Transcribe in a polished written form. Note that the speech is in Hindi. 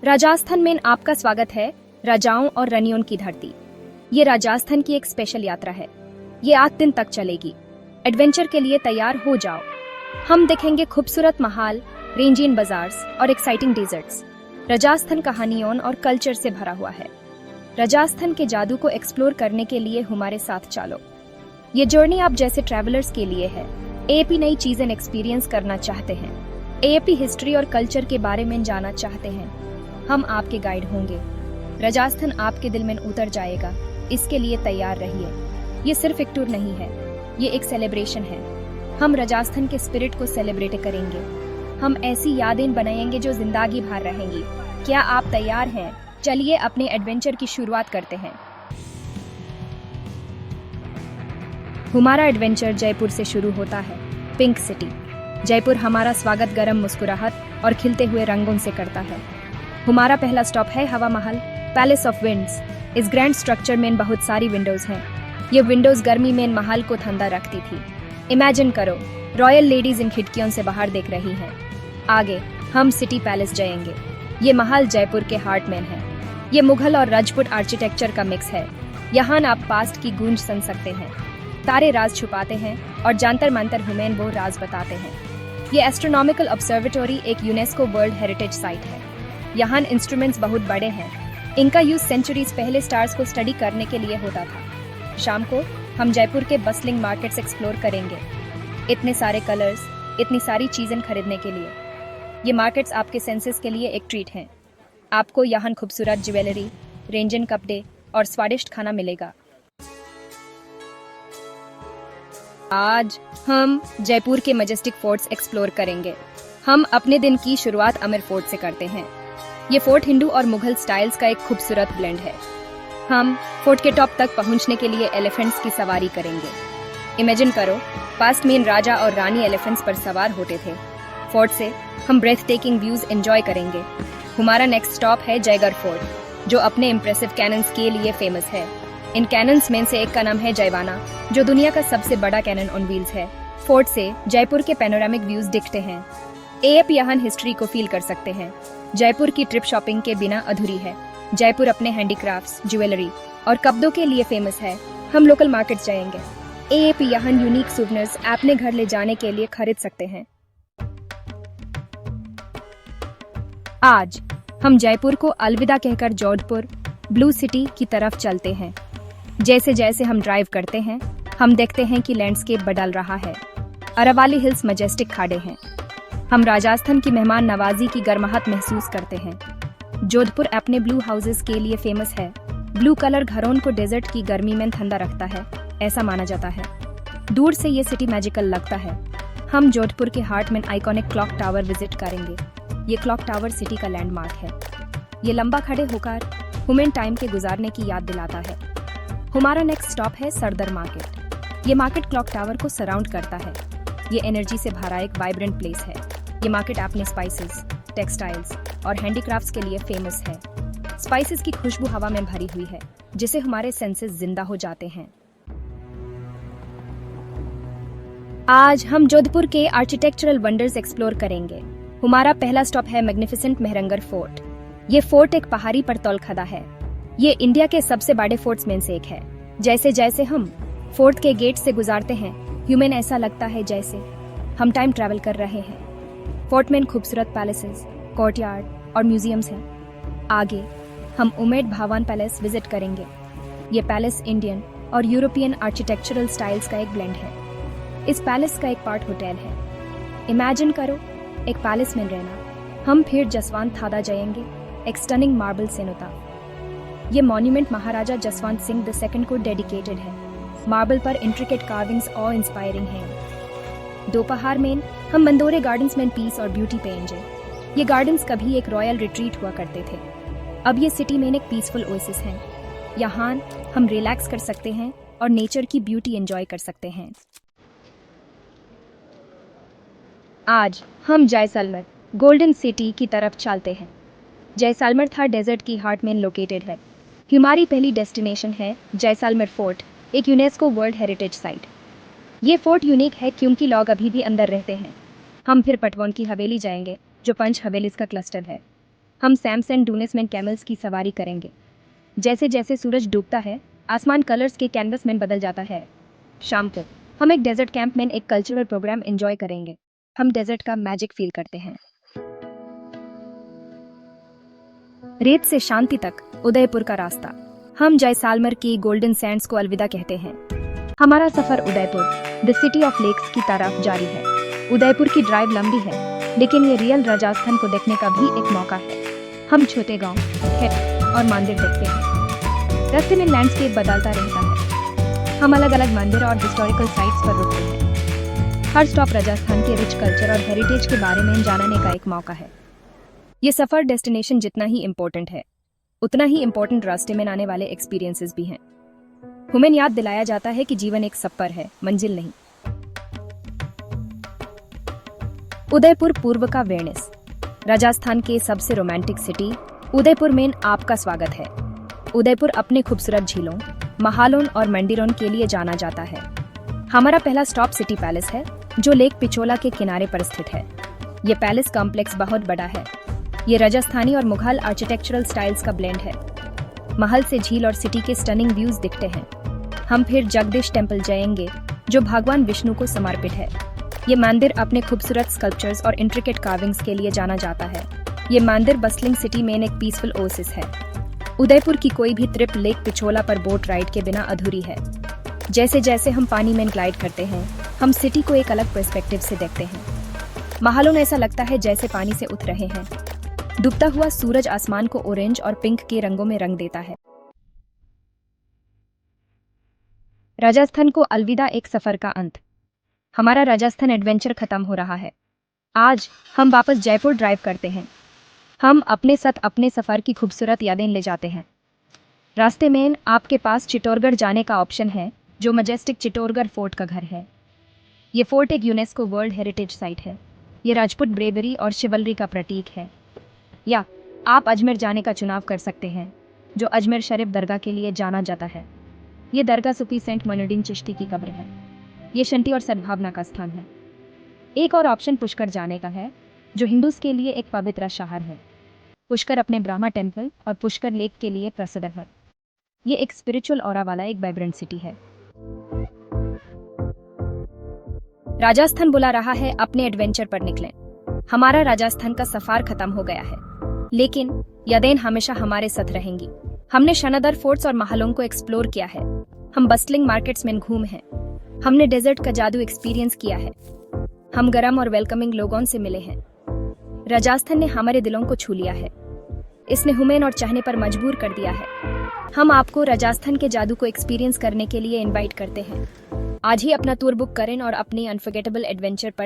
राजस्थान में आपका स्वागत है। राजाओं और रानियों की धरती। ये राजस्थान की एक स्पेशल यात्रा है। ये 8 दिन तक चलेगी। एडवेंचर के लिए तैयार हो जाओ। हम देखेंगे खूबसूरत महल, रेंजिन बाजार्स और एक्साइटिंग डेजर्ट्स। राजस्थान कहानियों और कल्चर से भरा हुआ है। राजस्थान के जादू को एक्सप्लोर करने के लिए हमारे साथ चलो। ये जर्नी आप जैसे ट्रैवलर्स के लिए है। एपी नई चीजें एक्सपीरियंस करना चाहते हैं, एपी हिस्ट्री और कल्चर के बारे में जानना चाहते हैं, हम आपके गाइड होंगे। राजस्थान आपके दिल में उतर जाएगा, इसके लिए तैयार रहिए। ये सिर्फ एक टूर नहीं है, ये एक सेलिब्रेशन है। हम राजस्थान के स्पिरिट को सेलिब्रेट करेंगे। हम ऐसी यादें बनाएंगे जो जिंदगी भर रहेंगी। क्या आप तैयार हैं? चलिए अपने एडवेंचर की शुरुआत करते हैं। हमारा एडवेंचर जयपुर से शुरू होता है। पिंक सिटी जयपुर हमारा स्वागत गर्म मुस्कुराहट और खिलते हुए रंगों से करता है। हमारा पहला स्टॉप है हवा महल, पैलेस ऑफ विंड्स। इस ग्रैंड स्ट्रक्चर में बहुत सारी विंडोज हैं। ये विंडोज गर्मी में महल को ठंडा रखती थी। इमेजिन करो, रॉयल लेडीज इन खिड़कियों से बाहर देख रही हैं। आगे हम सिटी पैलेस जाएंगे। ये महल जयपुर के हार्ट में है। ये मुगल और राजपूत आर्किटेक्चर का मिक्स है। यहाँ आप पास्ट की गूंज सुन सकते हैं। तारे राज छुपाते हैं और जंतर मंतर हुमैन वो राज बताते हैं। ये एस्ट्रोनॉमिकल ऑब्जर्वेटरी एक यूनेस्को वर्ल्ड हेरिटेज साइट है। यहाँ इंस्ट्रूमेंट्स बहुत बड़े हैं। इनका यूज सेंचुरीज पहले स्टार्स को स्टडी करने के लिए होता था। शाम को हम जयपुर के बस्लिंग मार्केट्स एक्सप्लोर करेंगे। इतने सारे कलर्स, इतनी सारी चीजें खरीदने के लिए। ये मार्केट्स आपके सेंसेस के लिए एक ट्रीट हैं। आपको यहाँ खूबसूरत ज्वेलरी, रेंजन कपड़े और स्वादिष्ट खाना मिलेगा। आज हम जयपुर के मैजेस्टिक फोर्ट्स एक्सप्लोर करेंगे। हम अपने दिन की शुरुआत अमर फोर्ट से करते हैं। ये फोर्ट हिंदू और मुगल स्टाइल्स का एक खूबसूरत ब्लेंड है। हम फोर्ट के टॉप तक पहुंचने के लिए एलिफेंट्स की सवारी करेंगे। इमेजिन करो, पास्ट में राजा और रानी एलिफेंट्स पर सवार होते थे। फोर्ट से हम ब्रेथ टेकिंग व्यूज एंजॉय करेंगे। हमारा नेक्स्ट स्टॉप है जयगढ़ फोर्ट, जो अपने इम्प्रेसिव कैनन्स के लिए फेमस है। इन कैनन्स में से एक का नाम है जयवाना, जो दुनिया का सबसे बड़ा कैनन ऑन व्हील्स है। फोर्ट से जयपुर के पैनोरामिक व्यूज दिखते हैं। आप यहाँ हिस्ट्री को फील कर सकते हैं। जयपुर की ट्रिप शॉपिंग के बिना अधूरी है। जयपुर अपने हैंडीक्राफ्ट्स, ज्वेलरी और कपड़ों के लिए फेमस है। हम लोकल मार्केट्स जाएंगे। आप यहाँ यूनिक सुवेनिर्स अपने घर ले जाने के लिए खरीद सकते हैं। आज हम जयपुर को अलविदा कहकर जोधपुर, ब्लू सिटी की तरफ चलते हैं। जैसे जैसे हम ड्राइव करते हैं, हम देखते हैं कि लैंडस्केप बदल रहा है। अरावली हिल्स मैजेस्टिक खड़े हैं। हम राजस्थान की मेहमान नवाजी की गर्माहट महसूस करते हैं। जोधपुर अपने ब्लू हाउसेस के लिए फेमस है। ब्लू कलर घरों को डेजर्ट की गर्मी में ठंडा रखता है, ऐसा माना जाता है। दूर से ये सिटी मैजिकल लगता है। हम जोधपुर के हार्ट में आइकॉनिक क्लॉक टावर विजिट करेंगे। ये क्लॉक टावर सिटी का लैंडमार्क है। ये लंबा खड़े होकर हुमेन टाइम के गुजारने की याद दिलाता है। हमारा नेक्स्ट स्टॉप है सरदार मार्केट। ये मार्केट क्लॉक टावर को सराउंड करता है। ये एनर्जी से भरा एक वाइब्रेंट प्लेस है। ये मार्केट अपने स्पाइसेस, टेक्सटाइल्स और हैंडीक्राफ्ट्स के लिए फेमस है। स्पाइसेस की खुशबू हवा में भरी हुई है, जिसे हमारे सेंसेस जिंदा हो जाते हैं। आज हम जोधपुर के आर्किटेक्चरल वंडर्स एक्सप्लोर करेंगे। हमारा पहला स्टॉप है मैग्निफिसेंट मेहरंगढ़ फोर्ट। ये फोर्ट एक पहाड़ी पर तौल खड़ा है। ये इंडिया के सबसे बड़े फोर्ट्स में से एक है। जैसे जैसे हम फोर्ट के गेट से गुजारते हैं, ह्यूमन ऐसा लगता है जैसे हम टाइम ट्रैवल कर रहे हैं। फोर्ट में खूबसूरत पैलेसेस, कोर्टयार्ड और म्यूजियम्स हैं। आगे हम उमेद भवन पैलेस विजिट करेंगे। ये पैलेस इंडियन और यूरोपियन आर्किटेक्चरल स्टाइल्स का एक ब्लेंड है। इस पैलेस का एक पार्ट होटल है। इमेजिन करो, एक पैलेस में रहना। हम फिर जसवंत थादा जाएंगे, एक स्टनिंग मार्बल सेनोताफ। ये मॉन्यूमेंट महाराजा जसवंत सिंह II को डेडिकेटेड है। मार्बल पर इंट्रिकेट कार्विंग्स और इंस्पायरिंग हैं। दोपहर में हम मंदोरे गार्डन्स में पीस और ब्यूटी पेंगे। ये गार्डन्स कभी एक रॉयल रिट्रीट हुआ करते थे। अब ये सिटी में एक पीसफुल ओएसिस हैं। यहाँ हम रिलैक्स कर सकते हैं और नेचर की ब्यूटी एंजॉय कर सकते हैं। आज हम जैसलमेर, गोल्डन सिटी की तरफ चलते हैं। जैसलमेर था डेजर्ट की हार्ट में लोकेटेड है। हमारी पहली डेस्टिनेशन है जैसलमेर फोर्ट, एक यूनेस्को वर्ल्ड हेरिटेज साइट। ये फोर्ट यूनिक है क्योंकि लोग अभी भी अंदर रहते हैं। हम फिर पटवौन की हवेली जाएंगे, जो पंच हवेलीज का क्लस्टर है। हम सैमसंग डूनेस में कैमल्स की सवारी करेंगे। जैसे जैसे सूरज डूबता है, आसमान कलर्स के कैनवस में बदल जाता है। शाम को हम एक डेजर्ट कैंप में एक कल्चरल प्रोग्राम एंजॉय करेंगे। हम डेजर्ट का मैजिक फील करते हैं। रेत से शांति तक उदयपुर का रास्ता। हम जैसालमेर की गोल्डन सैंड्स को अलविदा कहते हैं। हमारा सफर Udaipur, the city of lakes की तरफ जारी है। उदयपुर की ड्राइव लंबी है, लेकिन ये रियल राजस्थान को देखने का भी एक मौका है। हम छोटे गांव, खेत और मंदिर देखते हैं। रास्ते में लैंडस्केप बदलता रहता है। हम अलग अलग मंदिर और हिस्टोरिकल साइट्स पर रुकते हैं। हर स्टॉप राजस्थान के रिच कल्चर और हेरिटेज के बारे में जानने का एक मौका है। ये सफर डेस्टिनेशन जितना ही इम्पोर्टेंट है, उतना ही इम्पोर्टेंट रास्ते में आने वाले एक्सपीरियंसेस भी हैं। हमें याद दिलाया जाता है कि जीवन एक सफर है, मंजिल नहीं। उदयपुर पूर्व का वेनिस, राजस्थान के सबसे रोमांटिक सिटी उदयपुर में आपका स्वागत है। उदयपुर अपने खूबसूरत झीलों, महालों और मंदिरों के लिए जाना जाता है। हमारा पहला स्टॉप सिटी पैलेस है, जो लेक पिचोला के किनारे पर स्थित है। ये पैलेस कॉम्प्लेक्स बहुत बड़ा है। ये राजस्थानी और मुगल आर्किटेक्चरल स्टाइल्स का ब्लेंड है। महल से झील और सिटी के स्टनिंग व्यूज दिखते हैं। हम फिर जगदीश टेम्पल जाएंगे, जो भगवान विष्णु को समर्पित है। ये मंदिर अपने खूबसूरत स्कल्पचर्स और इंट्रिकेट कार्विंग्स के लिए जाना जाता है। ये मंदिर बस्लिंग सिटी में एक पीसफुल ओसिस है। उदयपुर की कोई भी ट्रिप लेक पिचोला पर बोट राइड के बिना अधूरी है। जैसे जैसे हम पानी में ग्लाइड करते हैं, हम सिटी को एक अलग पर्सपेक्टिव से देखते हैं। महलों में ऐसा लगता है जैसे पानी से उठ रहे हैं। डूबता हुआ सूरज आसमान को ऑरेंज और पिंक के रंगों में रंग देता है। राजस्थान को अलविदा, एक सफर का अंत। हमारा राजस्थान एडवेंचर खत्म हो रहा है। आज हम वापस जयपुर ड्राइव करते हैं। हम अपने साथ अपने सफर की खूबसूरत यादें ले जाते हैं। रास्ते में आपके पास चित्तौड़गढ़ जाने का ऑप्शन है, जो मजेस्टिक चित्तौड़गढ़ फोर्ट का घर है। ये फोर्ट एक यूनेस्को वर्ल्ड हेरिटेज साइट है। ये राजपूत ब्रेवरी और शिवलरी का प्रतीक है। या आप अजमेर जाने का चुनाव कर सकते हैं, जो अजमेर शरीफ दरगाह के लिए जाना जाता है। ये दरगाह सूफी सेंट मोइनुद्दीन चिश्ती की कब्र है। ये शांति और सद्भावना का स्थान है। एक और ऑप्शन पुष्कर जाने का है, जो हिंदूज के लिए एक पवित्र शहर है। पुष्कर अपने ब्रह्मा टेम्पल और पुष्कर लेक के लिए प्रसिद्ध है। ये एक स्पिरिचुअल ऑरा वाला एक वाइब्रेंट सिटी है। राजस्थान बुला रहा है, अपने एडवेंचर पर निकलें। हमारा राजस्थान का सफर खत्म हो गया है, लेकिन यादें हमेशा हमारे साथ रहेंगी। हमने शानदार फोर्ट्स और महलों को एक्सप्लोर किया है। हम बस्टलिंग मार्केट्स में घूमे हैं। हमने डेजर्ट का जादू एक्सपीरियंस किया है। हम गरम और वेलकमिंग लोगों से मिले हैं। राजस्थान ने हमारे दिलों को छू लिया है। इसने हमें और चाहने पर मजबूर कर दिया है। हम आपको राजस्थान के जादू को एक्सपीरियंस करने के लिए इनवाइट करते हैं। आज ही अपना टूर बुक करें और अपनी अनफॉरगेटेबल एडवेंचर पर